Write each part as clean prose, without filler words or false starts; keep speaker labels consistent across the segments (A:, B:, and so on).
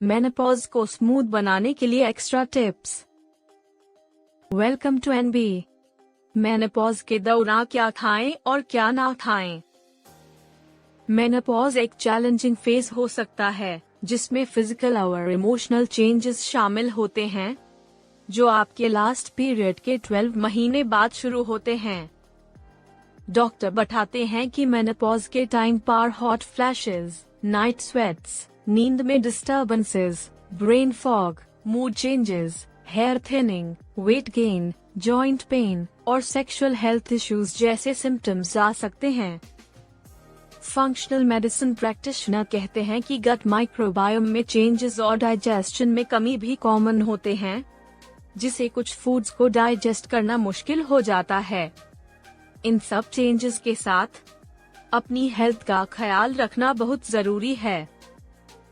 A: Menopause को smooth बनाने के लिए extra tips. Welcome to NB. Menopause के दौरान क्या खाएं और क्या ना खाएं। मेनोपॉज एक चैलेंजिंग फेज हो सकता है जिसमें फिजिकल और इमोशनल चेंजेस शामिल होते हैं, जो आपके लास्ट पीरियड के 12 महीने बाद शुरू होते हैं। डॉक्टर बताते हैं कि मेनोपॉज के टाइम पर हॉट फ्लैशेस, नाइट स्वेट्स, नींद में disturbances, brain fog, mood changes, hair thinning, weight gain, joint pain और सेक्सुअल हेल्थ इश्यूज जैसे सिम्टम्स आ सकते हैं। फंक्शनल मेडिसिन प्रैक्टिशनर कहते हैं कि गट माइक्रोबायोम में चेंजेस और डाइजेशन में कमी भी कॉमन होते हैं, जिसे कुछ फूड्स को डाइजेस्ट करना मुश्किल हो जाता है। इन सब चेंजेस के साथ अपनी हेल्थ का ख्याल रखना बहुत जरूरी है।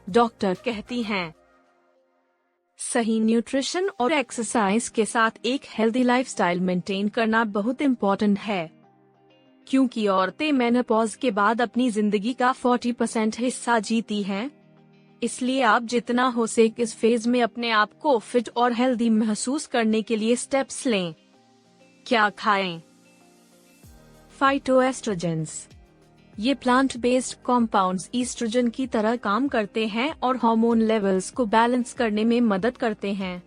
A: डॉक्टर कहती हैं, सही न्यूट्रिशन और एक्सरसाइज के साथ एक हेल्दी लाइफस्टाइल मेंटेन करना बहुत इम्पोर्टेंट है, क्योंकि औरतें मेनोपॉज के बाद अपनी जिंदगी का 40% हिस्सा जीती हैं। इसलिए आप जितना हो सके इस फेज में अपने आप को फिट और हेल्दी महसूस करने के लिए स्टेप्स लें। क्या खाएं? फाइटोएस्ट्रोजेंस। ये प्लांट बेस्ड कॉम्पाउंड्स ईस्ट्रोजन की तरह काम करते हैं और हार्मोन लेवल्स को बैलेंस करने में मदद करते हैं।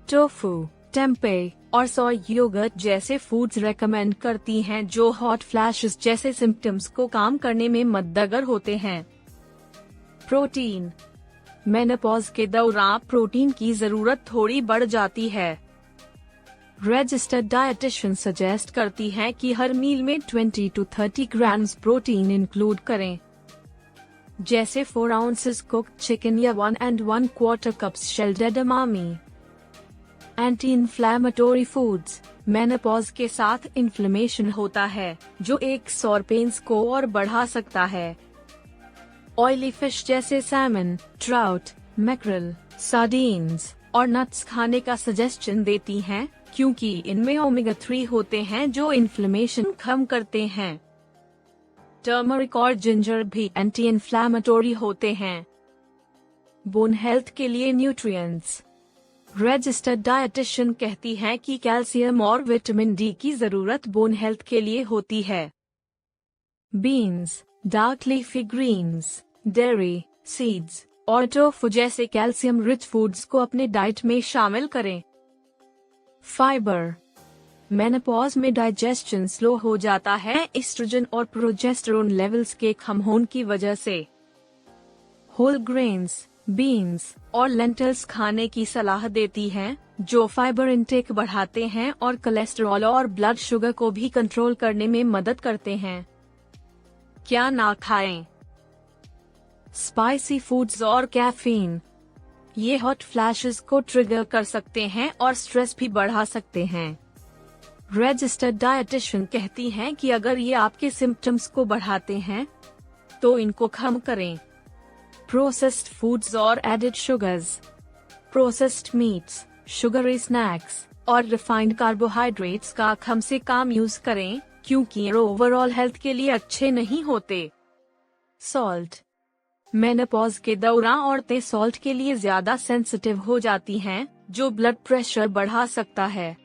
A: टोफू, टेम्पे और सोय योगर्ट जैसे फूड्स रेकमेंड करती हैं जो हॉट फ्लैशेस जैसे सिम्टम्स को काम करने में मददगार होते हैं। प्रोटीन। मेनोपॉज के दौरान प्रोटीन की जरूरत थोड़ी बढ़ जाती है। रजिस्टर्ड डाइटिशियन सजेस्ट करती है कि हर मील में 20 to 30 ग्राम्स प्रोटीन इंक्लूड करें, जैसे 4 ounces कुक्ड चिकन या 1 1/4 cups shelled edamame. Anti inflammatory foods. Menopause के साथ इन्फ्लेमेशन होता है जो एक सौर पेन्स को और बढ़ा सकता है। ऑयली फिश जैसे सैमन, ट्राउट, मैकरल, सार्डिन्स और नट्स खाने का सजेशन देती हैं, क्योंकि इनमें ओमेगा 3 होते हैं जो इन्फ्लेमेशन कम करते हैं। टर्मरिक और जिंजर भी एंटी इन्फ्लेमेटोरी होते हैं। बोन हेल्थ के लिए न्यूट्रिएंट्स। रजिस्टर्ड डाइटिशियन कहती है कि कैल्शियम और विटामिन डी की जरूरत बोन हेल्थ के लिए होती है। Beans, dark leafy greens, dairy, seeds और टोफू जैसे कैल्शियम रिच फूड्स को अपने डाइट में शामिल करें। फाइबर। मेनोपॉज में डाइजेशन स्लो हो जाता है एस्ट्रोजन और प्रोजेस्टेरोन लेवल्स के कम होने की वजह से। होल ग्रेन्स, बीन्स और लेंटिल्स खाने की सलाह देती हैं, जो फाइबर इंटेक बढ़ाते हैं और कोलेस्ट्रॉल और ब्लड शुगर को भी कंट्रोल करने में मदद करते हैं। क्या ना खाएं? स्पाइसी फूड्स और कैफीन। ये हॉट फ्लैशेस को ट्रिगर कर सकते हैं और स्ट्रेस भी बढ़ा सकते हैं। रजिस्टर्ड डाइटिशियन कहती हैं कि अगर ये आपके सिम्टम्स को बढ़ाते हैं, तो इनको कम करें। प्रोसेस्ड फूड्स और added sugars. Processed meats, sugary snacks और रिफाइंड कार्बोहाइड्रेट्स का कम से कम यूज करें, क्योंकि ये ओवरऑल हेल्थ के लिए अच्छे नहीं होते। सॉल्ट। मेनोपॉज के दौरान औरतें सॉल्ट के लिए ज्यादा सेंसिटिव हो जाती हैं, जो ब्लड प्रेशर बढ़ा सकता है।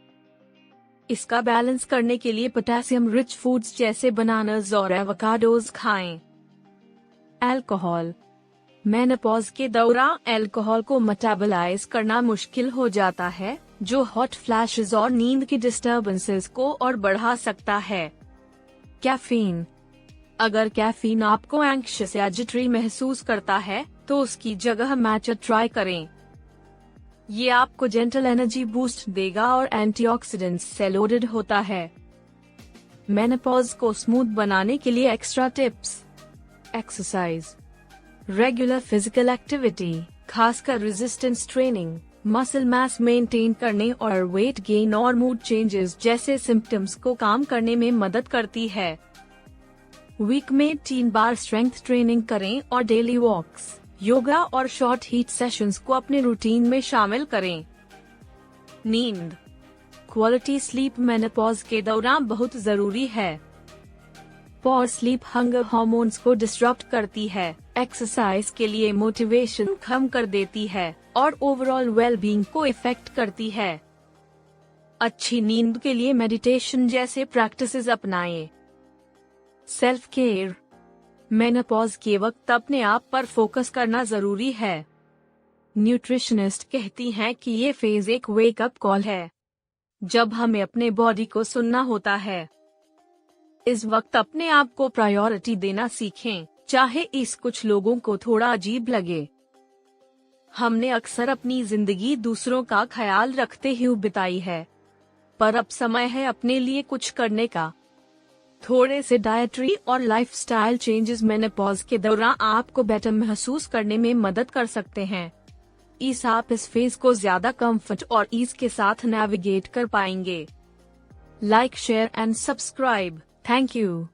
A: इसका बैलेंस करने के लिए पोटेशियम रिच फूड्स जैसे बनानास और एवोकाडोज खाएं। अल्कोहल। मेनोपॉज के दौरान अल्कोहल को मेटाबोलाइज करना मुश्किल हो जाता है, जो हॉट फ्लैशेस और नींद की डिस्टर्बेंसेस को और बढ़ा सकता है। कैफीन। अगर कैफीन आपको एंग्शियस या जिटरी महसूस करता है, तो उसकी जगह मैचा ट्राई करें। ये आपको जेंटल एनर्जी बूस्ट देगा और एंटीऑक्सीडेंट्स से लोडेड होता है। मेनोपॉज को स्मूथ बनाने के लिए extra tips. Exercise. Regular physical activity, खासकर resistance training, muscle mass maintain करने और वेट गेन और मूड चेंजेस जैसे सिम्टम्स को काम करने में मदद करती है। वीक में 3 बार स्ट्रेंथ ट्रेनिंग करें और डेली वॉक्स, योगा और शॉर्ट हीट सेशंस को अपने रूटीन में शामिल करें। नींद। क्वालिटी स्लीप मेनोपॉज के दौरान बहुत जरूरी है। पॉर स्लीप हंगर हार्मोन्स को डिस्टर्ब करती है, एक्सरसाइज के लिए मोटिवेशन कम कर देती है और ओवरऑल वेलबींग को इफेक्ट करती है। अच्छी नींद के लिए मेडिटेशन जैसे प्रैक्टिसेस अपनाएं। सेल्फ केयर, मेनोपॉज के वक्त अपने आप पर फोकस करना जरूरी है। न्यूट्रिशनिस्ट कहती हैं कि ये फेज एक वेकअप कॉल है, जब हमें अपने बॉडी को सुनना होता है। इस वक्त अपने आप को प्रायोरिटी देना सीखें, चाहे इस कुछ लोगों को थोड़ा अजीब लगे। हमने अक्सर अपनी जिंदगी दूसरों का ख्याल रखते हुए बिताई है, पर अब समय है अपने लिए कुछ करने का। थोड़े से डाइटरी और लाइफस्टाइल चेंजेस मेनोपॉज के दौरान आपको बेटर महसूस करने में मदद कर सकते हैं। आप इस फेज को ज्यादा कंफर्ट और ईज के साथ नेविगेट कर पाएंगे। Like, share and subscribe. Thank you.